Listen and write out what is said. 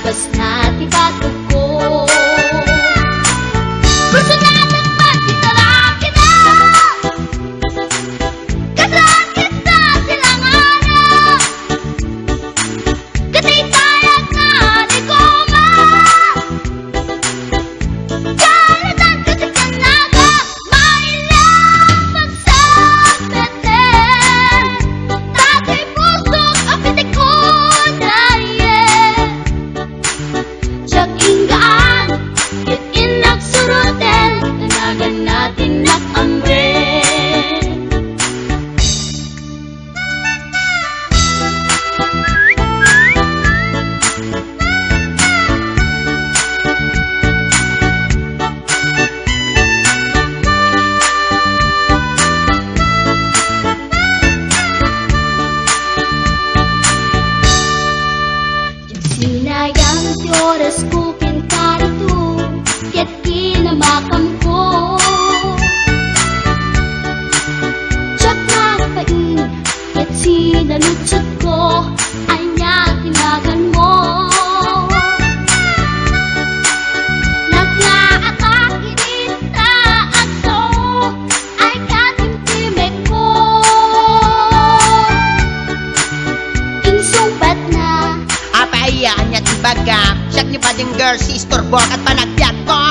bas na di bago ko. Gusto natin magkitalang kita, kasaan kita silanganan, katay tayag na di koma, kalatan kasi kanaga, mailang magsabete, tatay pusok ang pitik ko na yeah. Siyak inggaan, kit inak surutel, tanagan natin nakamre. Sinayang di oras ko pinkarito, kaya't kinamakam ko. Tsak na pain, kaya't sinalutsot ko, ay niya tinagan mo. Naglaakak inita ako, ay katimtimek ko. Insumpat na Apayaan niya tibaga, siyak ni bading girl, si istorbo at panagbiag ko.